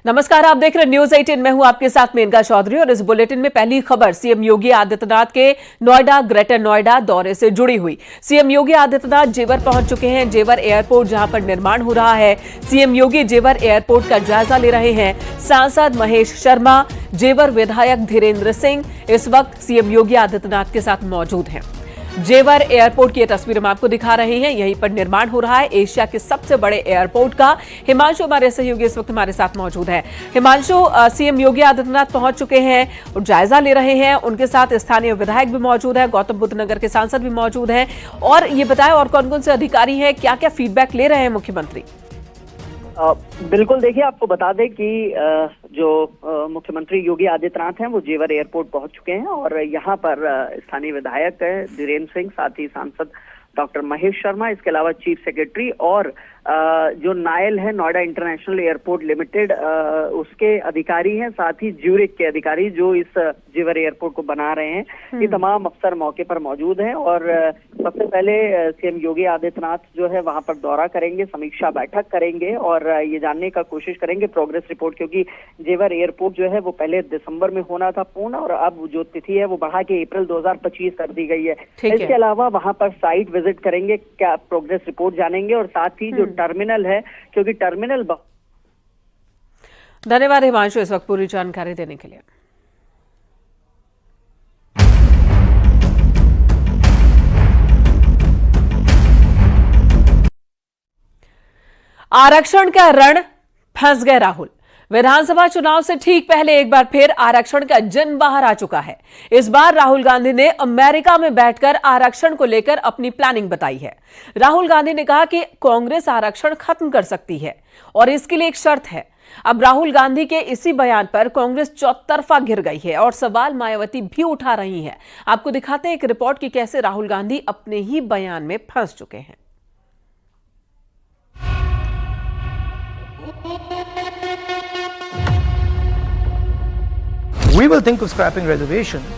नमस्कार, आप देख रहे न्यूज 18। मैं हूं आपके साथ मेनका चौधरी और इस बुलेटिन में पहली खबर सीएम योगी आदित्यनाथ के नोएडा ग्रेटर नोएडा दौरे से जुड़ी हुई। सीएम योगी आदित्यनाथ जेवर पहुंच चुके हैं। जेवर एयरपोर्ट जहां पर निर्माण हो रहा है, सीएम योगी जेवर एयरपोर्ट का जायजा ले रहे हैं। सांसद महेश शर्मा, जेवर विधायक धीरेन्द्र सिंह इस वक्त सीएम योगी आदित्यनाथ के साथ मौजूद हैं। जेवर एयरपोर्ट की ये तस्वीर हम आपको दिखा रहे हैं। यहीं पर निर्माण हो रहा है एशिया के सबसे बड़े एयरपोर्ट का। हिमांशु हमारे सहयोगी इस वक्त हमारे साथ मौजूद है। हिमांशु, सीएम योगी आदित्यनाथ पहुंच चुके हैं और जायजा ले रहे हैं। उनके साथ स्थानीय विधायक भी मौजूद है, गौतम बुद्ध नगर के सांसद भी मौजूद हैं। और ये बताएं और कौन कौन से अधिकारी हैं, क्या क्या फीडबैक ले रहे हैं मुख्यमंत्री? बिल्कुल, देखिए आपको बता दें कि जो मुख्यमंत्री योगी आदित्यनाथ हैं वो जेवर एयरपोर्ट पहुंच चुके हैं और यहाँ पर स्थानीय विधायक है धीरेन्द्र सिंह, साथ ही सांसद डॉक्टर महेश शर्मा, इसके अलावा चीफ सेक्रेटरी और जो नायल है नोएडा इंटरनेशनल एयरपोर्ट लिमिटेड उसके अधिकारी हैं, साथ ही ज्यूरिक के अधिकारी जो इस जेवर एयरपोर्ट को बना रहे हैं। ये तमाम अफसर मौके पर मौजूद हैं और सबसे पहले सीएम योगी आदित्यनाथ जो है वहां पर दौरा करेंगे, समीक्षा बैठक करेंगे और ये जानने का कोशिश करेंगे प्रोग्रेस रिपोर्ट, क्योंकि जेवर एयरपोर्ट जो है वो पहले दिसंबर में होना था पूर्ण और अब जो तिथि है वो बढ़ा के अप्रैल 2025 कर दी गई है। इसके अलावा वहां पर साइट विजिट करेंगे, क्या प्रोग्रेस रिपोर्ट जानेंगे और साथ ही जो टर्मिनल है, क्योंकि टर्मिनल। धन्यवाद हिमांशु इस वक्त पूरी जानकारी देने के लिए। आरक्षण का रण, फंस गए राहुल। विधानसभा चुनाव से ठीक पहले एक बार फिर आरक्षण का जन बाहर आ चुका है। इस बार राहुल गांधी ने अमेरिका में बैठकर आरक्षण को लेकर अपनी प्लानिंग बताई है। राहुल गांधी ने कहा कि कांग्रेस आरक्षण खत्म कर सकती है और इसके लिए एक शर्त है। अब राहुल गांधी के इसी बयान पर कांग्रेस चौतरफा घिर गई है और सवाल मायावती भी उठा रही है। आपको दिखाते हैं एक रिपोर्ट की कैसे राहुल गांधी अपने ही बयान में फंस चुके हैं। We will think of scrapping reservations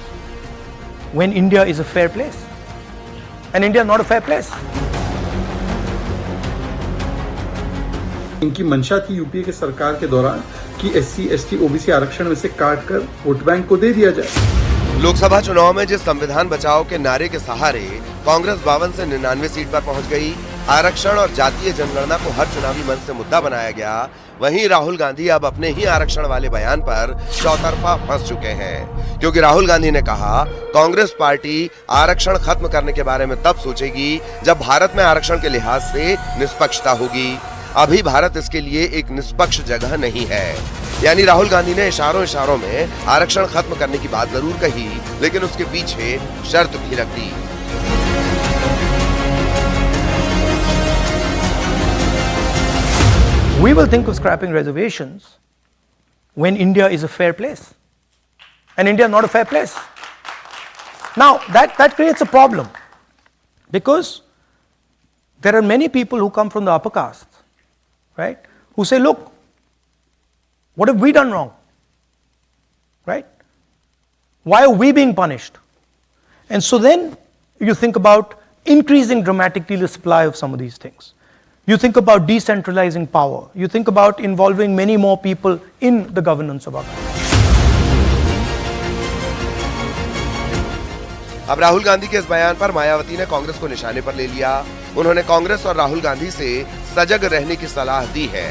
when India is a fair place. And India is not a fair place. इनकी मंशा थी यूपीए के सरकार के दौरान कि एससी, एसटी, ओबीसी आरक्षण में से काटकर वोट बैंक को दे दिया जाए। लोकसभा चुनाव में जिस संविधान बचाओ के नारे के सहारे कांग्रेस 52 से 99 सीट पर पहुंच गई, आरक्षण और जातीय जनगणना को हर चुनावी मंच से मुद्दा बनाया गया, वहीं राहुल गांधी अब अपने ही आरक्षण वाले बयान पर चौतरफा फंस चुके हैं। क्योंकि राहुल गांधी ने कहा, कांग्रेस पार्टी आरक्षण खत्म करने के बारे में तब सोचेगी जब भारत में आरक्षण के लिहाज से निष्पक्षता होगी। अभी भारत इसके लिए एक निष्पक्ष जगह नहीं है। यानी राहुल गांधी ने इशारों में आरक्षण खत्म करने की बात जरूर कही, लेकिन उसके पीछे शर्त भी रख दी। We will think of scrapping reservations when India is a fair place. And India is not a fair place. Now, that creates a problem because there are many people who come from the upper caste, right, who say, look, what have we done wrong? Right? Why are we being punished? And so then you think about increasing dramatically the supply of some of these things. You think about decentralizing power. You think about involving many more people in the governance of our country. अब राहुल गांधी के इस बयान पर मायावती ने कांग्रेस को निशाने पर ले लिया। उन्होंने कांग्रेस और राहुल गांधी से सजग रहने की सलाह दी है।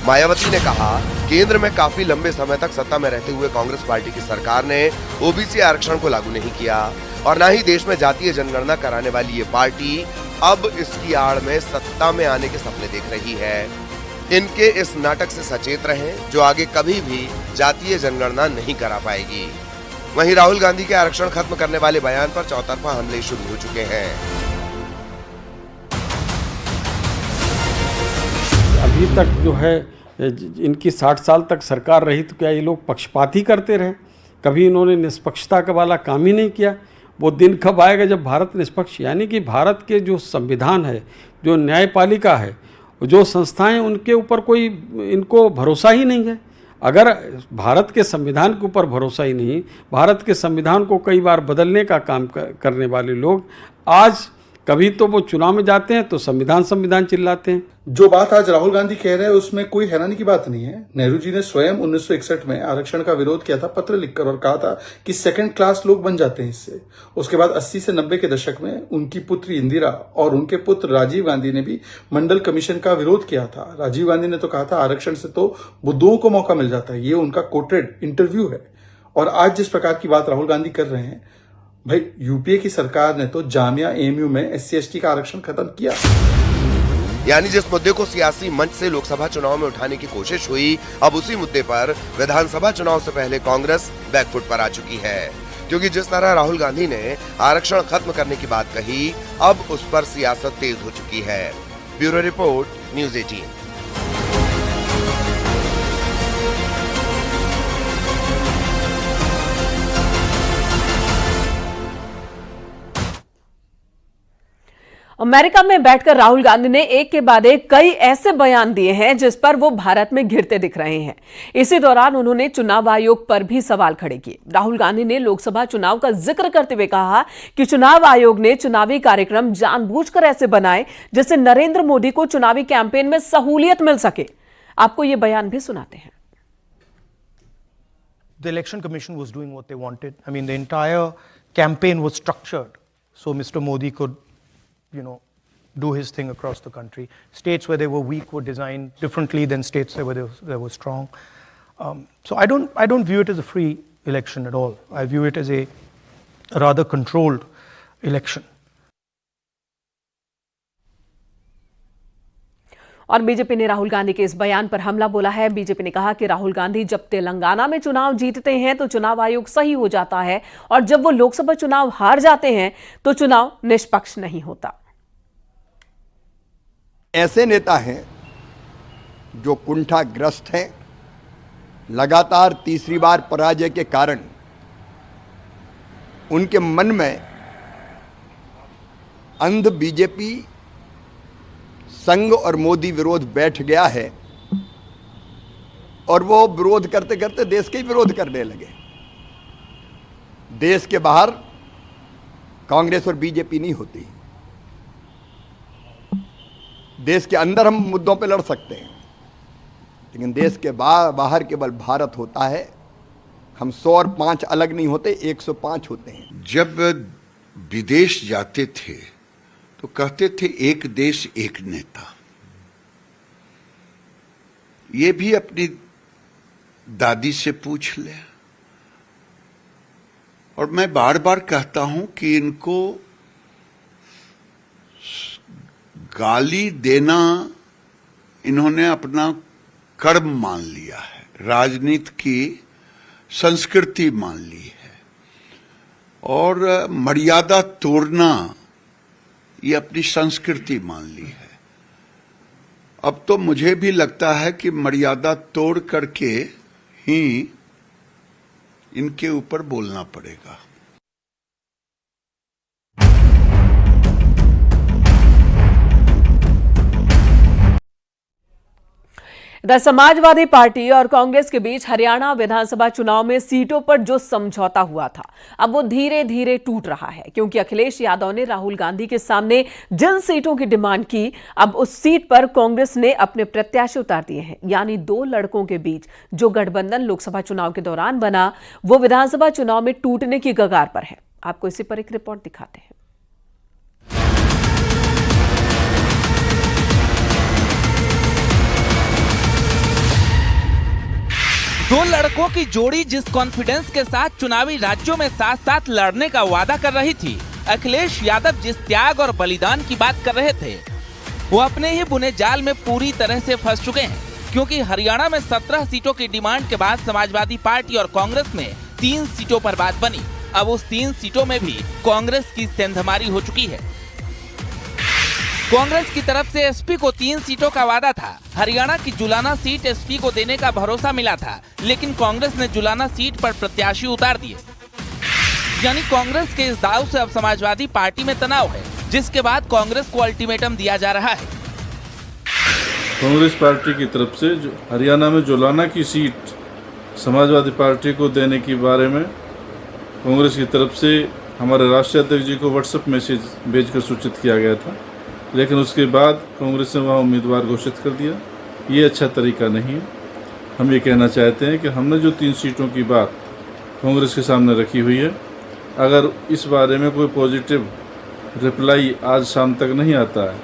मायावती ने कहा, केंद्र में काफी लंबे समय तक सत्ता में रहते हुए कांग्रेस पार्टी की सरकार ने ओबीसी आरक्षण को लागू नहीं किया और न ही देश में जातीय जनगणना कराने वाली ये पार्टी अब इसकी आड़ में सत्ता में आने के सपने देख रही है। इनके इस नाटक से सचेत रहें, जो आगे कभी भी जातीय जनगणना नहीं करा पाएगी। वहीं राहुल गांधी के आरक्षण खत्म करने वाले बयान पर चौतरफा हमले शुरू हो चुके हैं। अभी तक जो है इनकी 60 साल तक सरकार रही, तो क्या ये लोग पक्षपात ही करते रहे? कभी इन्होंने निष्पक्षता का वाला काम ही नहीं किया। वो दिन कब आएगा जब भारत निष्पक्ष, यानी कि भारत के जो संविधान है, जो न्यायपालिका है, जो संस्थाएं, उनके ऊपर कोई इनको भरोसा ही नहीं है। अगर भारत के संविधान के ऊपर भरोसा ही नहीं, भारत के संविधान को कई बार बदलने का काम करने वाले लोग आज कभी तो वो चुनाव में जाते हैं तो संविधान चिल्लाते हैं। जो बात आज राहुल गांधी कह रहे हैं उसमें कोई हैरानी की बात नहीं है। नेहरू जी ने स्वयं 1961 में आरक्षण का विरोध किया था पत्र लिखकर, और कहा था कि सेकंड क्लास लोग बन जाते हैं इससे। उसके बाद 80 से 90 के दशक में उनकी पुत्री इंदिरा और उनके पुत्र राजीव गांधी ने भी मंडल कमीशन का विरोध किया था। राजीव गांधी ने तो कहा था आरक्षण से तो बुद्धुओं को मौका मिल जाता है। ये उनका कोटेड इंटरव्यू है। और आज जिस प्रकार की बात राहुल गांधी कर रहे हैं, भाई यूपीए की सरकार ने तो जामिया एएमयू में SC/ST का आरक्षण खत्म किया। यानी जिस मुद्दे को सियासी मंच से लोकसभा चुनाव में उठाने की कोशिश हुई, अब उसी मुद्दे पर विधानसभा चुनाव से पहले कांग्रेस बैकफुट पर आ चुकी है। क्योंकि जिस तरह राहुल गांधी ने आरक्षण खत्म करने की बात कही, अब उस पर सियासत तेज हो चुकी है। Bureau report, news 18। अमेरिका में बैठकर राहुल गांधी ने एक के बाद एक कई ऐसे बयान दिए हैं जिस पर वो भारत में घिरते दिख रहे हैं। इसी दौरान उन्होंने चुनाव आयोग पर भी सवाल खड़े किए। राहुल गांधी ने लोकसभा चुनाव का जिक्र करते हुए कहा कि चुनाव आयोग ने चुनावी कार्यक्रम जानबूझकर ऐसे बनाए जिससे नरेंद्र मोदी को चुनावी कैंपेन में सहूलियत मिल सके। आपको ये बयान भी सुनाते हैं। The election commission was doing what they wanted. I mean, the entire campaign was structured so Mr. Modi could, do his thing across the country. States where they were weak were designed differently than states where they were strong. So I don't view it as a free election at all. I view it as a rather controlled election. और BJP ने राहुल गांधी के इस बयान पर हमला बोला है। BJP ने कहा कि राहुल गांधी जब तेलंगाना में चुनाव जीतते हैं तो चुनाव आयोग सही हो जाता है, और जब वो लोकसभा चुनाव हार जाते हैं तो चुनाव निष्पक्ष नहीं होता। ऐसे नेता हैं जो कुंठाग्रस्त हैं, लगातार तीसरी बार पराजय के कारण उनके मन में अंध बीजेपी संघ और मोदी विरोध बैठ गया है, और वो विरोध करते करते देश के ही विरोध करने लगे। देश के बाहर कांग्रेस और बीजेपी नहीं होती, देश के अंदर हम मुद्दों पे लड़ सकते हैं, लेकिन देश के बाहर केवल भारत होता है। हम 100 और 5 अलग नहीं होते, 105 होते हैं। जब विदेश जाते थे तो कहते थे एक देश एक नेता। ये भी अपनी दादी से पूछ ले। और मैं बार बार कहता हूं कि इनको गाली देना इन्होंने अपना कर्म मान लिया है, राजनीति की संस्कृति मान ली है, और मर्यादा तोड़ना ये अपनी संस्कृति मान ली है। अब तो मुझे भी लगता है कि मर्यादा तोड़ करके ही इनके ऊपर बोलना पड़ेगा। इधर समाजवादी पार्टी और कांग्रेस के बीच हरियाणा विधानसभा चुनाव में सीटों पर जो समझौता हुआ था, अब वो धीरे धीरे टूट रहा है, क्योंकि अखिलेश यादव ने राहुल गांधी के सामने जिन सीटों की डिमांड की, अब उस सीट पर कांग्रेस ने अपने प्रत्याशी उतार दिए हैं। यानी 2 लड़कों के बीच जो गठबंधन लोकसभा चुनाव के दौरान बना, वो विधानसभा चुनाव में टूटने की कगार पर है। आपको इसी पर एक रिपोर्ट दिखाते हैं। 2 लड़कों की जोड़ी जिस कॉन्फिडेंस के साथ चुनावी राज्यों में साथ साथ लड़ने का वादा कर रही थी, अखिलेश यादव जिस त्याग और बलिदान की बात कर रहे थे, वो अपने ही बुने जाल में पूरी तरह से फंस चुके हैं। क्योंकि हरियाणा में 17 सीटों की डिमांड के बाद समाजवादी पार्टी और कांग्रेस में 3 सीटों पर बात बनी। अब उस 3 सीटों में भी कांग्रेस की सेंधमारी हो चुकी है। कांग्रेस की तरफ से एसपी को 3 सीटों का वादा था। हरियाणा की जुलाना सीट एसपी को देने का भरोसा मिला था, लेकिन कांग्रेस ने जुलाना सीट पर प्रत्याशी उतार दिए। यानी कांग्रेस के इस दाव से अब समाजवादी पार्टी में तनाव है, जिसके बाद कांग्रेस को अल्टीमेटम दिया जा रहा है। कांग्रेस पार्टी की तरफ से जो हरियाणा में जुलाना की सीट समाजवादी पार्टी को देने के बारे में कांग्रेस की तरफ से हमारे राष्ट्रीय अध्यक्ष जी को व्हाट्सएप मैसेज भेजकर सूचित किया गया था, लेकिन उसके बाद कांग्रेस ने वहाँ उम्मीदवार घोषित कर दिया। ये अच्छा तरीका नहीं है। हम ये कहना चाहते हैं कि हमने जो 3 सीटों की बात कांग्रेस के सामने रखी हुई है, अगर इस बारे में कोई पॉजिटिव रिप्लाई आज शाम तक नहीं आता है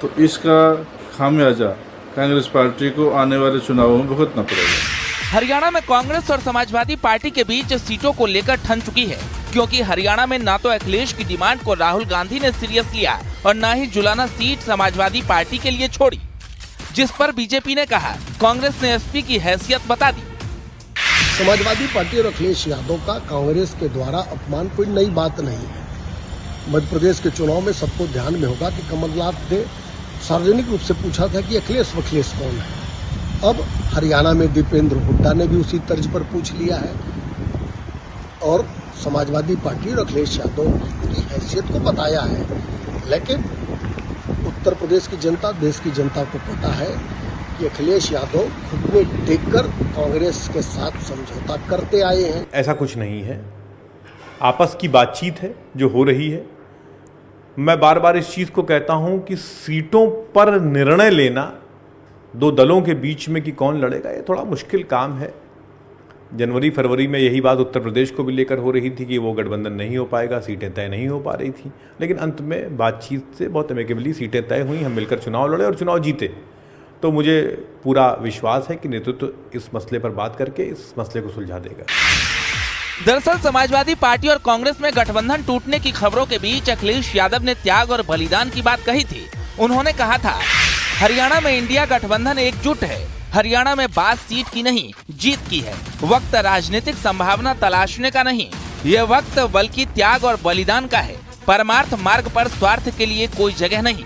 तो इसका खामियाजा कांग्रेस पार्टी को आने वाले चुनावों में भुगतना पड़ेगा। हरियाणा में कांग्रेस और समाजवादी पार्टी के बीच सीटों को लेकर ठन चुकी है, क्योंकि हरियाणा में ना तो अखिलेश की डिमांड को राहुल गांधी ने सीरियस लिया और ना ही जुलाना सीट समाजवादी पार्टी के लिए छोड़ी, जिस पर बीजेपी ने कहा कांग्रेस ने एसपी की हैसियत बता दी। समाजवादी पार्टी और अखिलेश यादव का कांग्रेस के द्वारा अपमान कोई नई बात नहीं है। मध्य प्रदेश के चुनाव में सबको ध्यान में होगा कि कमलनाथ ने सार्वजनिक रूप से पूछा था कि अखिलेश कौन है। अब हरियाणा में दीपेंद्र हुड्डा ने भी उसी तर्ज पर पूछ लिया है और समाजवादी पार्टी और अखिलेश यादव की हैसियत को बताया है। लेकिन उत्तर प्रदेश की जनता, देश की जनता को पता है कि अखिलेश यादव घुटने टेककर कांग्रेस के साथ समझौता करते आए हैं। ऐसा कुछ नहीं है, आपस की बातचीत है जो हो रही है। मैं बार बार इस चीज़ को कहता हूं कि सीटों पर निर्णय लेना 2 दलों के बीच में कि कौन लड़ेगा, ये थोड़ा मुश्किल काम है। जनवरी फरवरी में यही बात उत्तर प्रदेश को भी लेकर हो रही थी कि वो गठबंधन नहीं हो पाएगा, सीटें तय नहीं हो पा रही थी, लेकिन अंत में बातचीत से बहुत अमेकेबली सीटें तय हुई, हम मिलकर चुनाव लड़े और चुनाव जीते। तो मुझे पूरा विश्वास है कि नेतृत्व इस मसले पर बात करके इस मसले को सुलझा देगा। दरअसल समाजवादी पार्टी और कांग्रेस में गठबंधन टूटने की खबरों के बीच अखिलेश यादव ने त्याग और बलिदान की बात कही थी। उन्होंने कहा था, हरियाणा में इंडिया गठबंधन एकजुट है, हरियाणा में बात सीट की नहीं जीत की है। वक्त राजनीतिक संभावना तलाशने का नहीं, ये वक्त बल्कि त्याग और बलिदान का है। परमार्थ मार्ग पर स्वार्थ के लिए कोई जगह नहीं।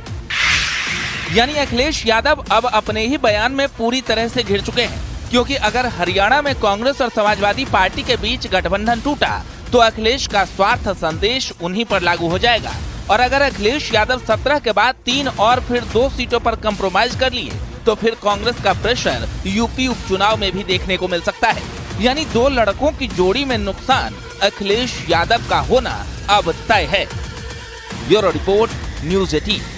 यानी अखिलेश यादव अब अपने ही बयान में पूरी तरह से घिर चुके हैं, क्योंकि अगर हरियाणा में कांग्रेस और समाजवादी पार्टी के बीच गठबंधन टूटा तो अखिलेश का स्वार्थ संदेश उन्हीं पर लागू हो जाएगा। और अगर अखिलेश यादव 17 के बाद 3 और फिर 2 सीटों पर कंप्रोमाइज कर लिए तो फिर कांग्रेस का प्रेशर यूपी उपचुनाव में भी देखने को मिल सकता है। यानी 2 लड़कों की जोड़ी में नुकसान अखिलेश यादव का होना अब तय है। Bureau report, news 18।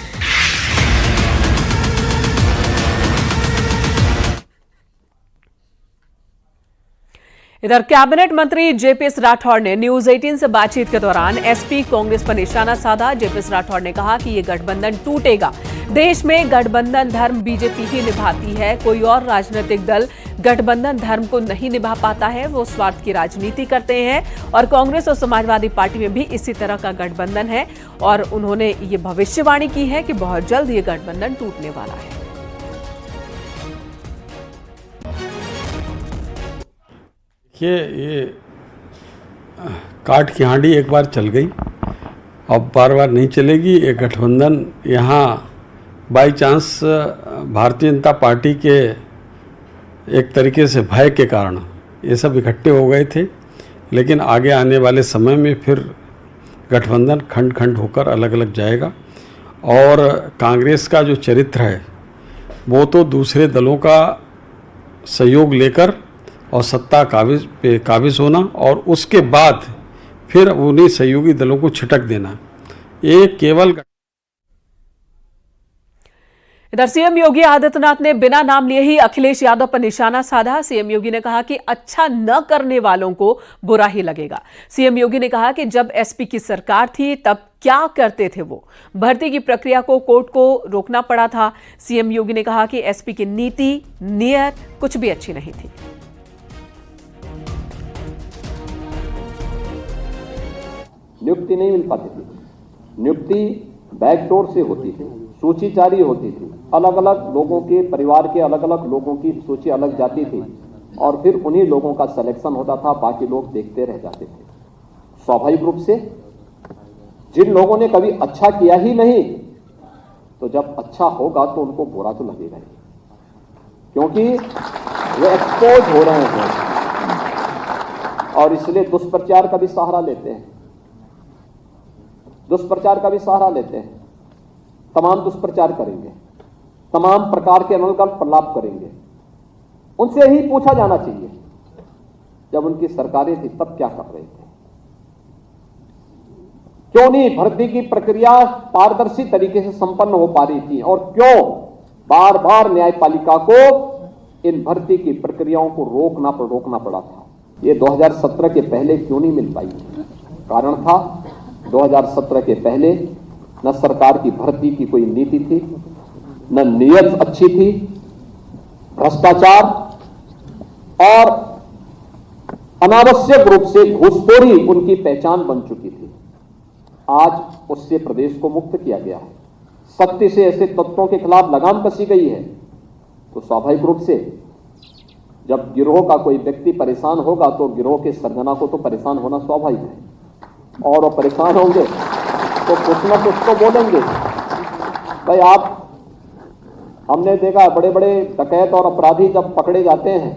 इधर कैबिनेट मंत्री जेपीएस राठौड़ ने न्यूज 18 से बातचीत के दौरान एसपी कांग्रेस पर निशाना साधा। जेपीएस राठौड़ ने कहा कि ये गठबंधन टूटेगा। देश में गठबंधन धर्म बीजेपी ही निभाती है, कोई और राजनीतिक दल गठबंधन धर्म को नहीं निभा पाता है। वो स्वार्थ की राजनीति करते हैं और कांग्रेस और समाजवादी पार्टी में भी इसी तरह का गठबंधन है और उन्होंने ये भविष्यवाणी की है कि बहुत जल्द ये गठबंधन टूटने वाला है। ये काट की हांडी एक बार चल गई, अब बार बार नहीं चलेगी। ये गठबंधन यहाँ by chance Bharatiya Janata party के एक तरीके से भय के कारण ये सब इकट्ठे हो गए थे, लेकिन आगे आने वाले समय में फिर गठबंधन खंड खंड होकर अलग अलग जाएगा। और कांग्रेस का जो चरित्र है वो तो दूसरे दलों का सहयोग लेकर और सत्ता काबिज होना और उसके बाद फिर उन्हीं सहयोगी दलों को छिटक देना, ये केवल। इधर सीएम योगी आदित्यनाथ ने बिना नाम लिए ही अखिलेश यादव पर निशाना साधा। सीएम योगी ने कहा कि अच्छा न करने वालों को बुरा ही लगेगा। सीएम योगी ने कहा कि जब एसपी की सरकार थी तब क्या करते थे वो, भर्ती की प्रक्रिया को कोर्ट को रोकना पड़ा था। सीएम योगी ने कहा कि एसपी की नीति नीयत कुछ भी अच्छी नहीं थी। नियुक्ति नहीं मिल पाती थी, नियुक्ति बैकडोर से होती थी, सूची जारी होती थी, अलग अलग लोगों के परिवार के अलग अलग लोगों की सूची अलग जाती थी और फिर उन्हीं लोगों का सिलेक्शन होता था, बाकी लोग देखते रह जाते थे। स्वाभाविक रूप से जिन लोगों ने कभी अच्छा किया ही नहीं, तो जब अच्छा होगा तो उनको बुरा तो लगेगा ही, क्योंकि वो एक्सपोज हो रहे हैं और इसलिए दुष्प्रचार का भी सहारा लेते हैं, दुष्प्रचार का भी सहारा लेते हैं। तमाम दुष्प्रचार करेंगे, तमाम प्रकार के अनर्गल प्रलाप करेंगे। उनसे ही पूछा जाना चाहिए जब उनकी सरकारें थी तब क्या कर रहे थे। क्यों नहीं भर्ती की प्रक्रिया पारदर्शी तरीके से संपन्न हो पा रही थी और क्यों बार बार न्यायपालिका को इन भर्ती की प्रक्रियाओं को रोकना पड़ा था। ये 2017 के पहले क्यों नहीं मिल पाई? कारण था 2017 के पहले न सरकार की भर्ती की कोई नीति थी, न नीयत अच्छी थी, भ्रष्टाचार और अनावश्यक रूप से घूसखोरी उनकी पहचान बन चुकी थी। आज उससे प्रदेश को मुक्त किया गया है, सख्ती से ऐसे तत्वों के खिलाफ लगाम कसी गई है। तो स्वाभाविक रूप से जब गिरोह का कोई व्यक्ति परेशान होगा तो गिरोह के सरगना को तो परेशान होना स्वाभाविक है, और वो परेशान होंगे तो कुछ न कुछ तो बोलेंगे। भाई आप, हमने देखा बड़े बड़े डकैत और अपराधी जब पकड़े जाते हैं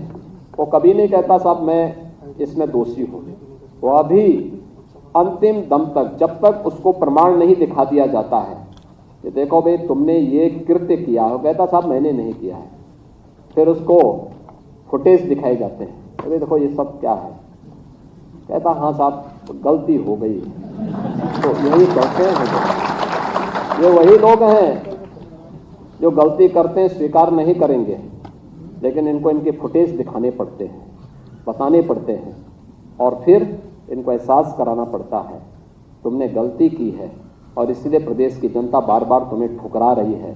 वो कभी नहीं कहता साहब मैं इसमें दोषी हूं। वो अभी अंतिम दम तक, जब तक उसको प्रमाण नहीं दिखा दिया जाता है कि देखो भाई तुमने ये कृत्य किया, वो कहता साहब मैंने नहीं किया है। फिर उसको फुटेज दिखाए जाते हैं, अरे देखो ये सब क्या है, कहता हाँ साहब गलती हो गई। तो यही कहते हैं, ये वही लोग हैं जो गलती करते हैं स्वीकार नहीं करेंगे, लेकिन इनको इनके फुटेज दिखाने पड़ते हैं, बताने पड़ते हैं, और फिर इनको एहसास कराना पड़ता है तुमने गलती की है और इसलिए प्रदेश की जनता बार बार तुम्हें ठुकरा रही है।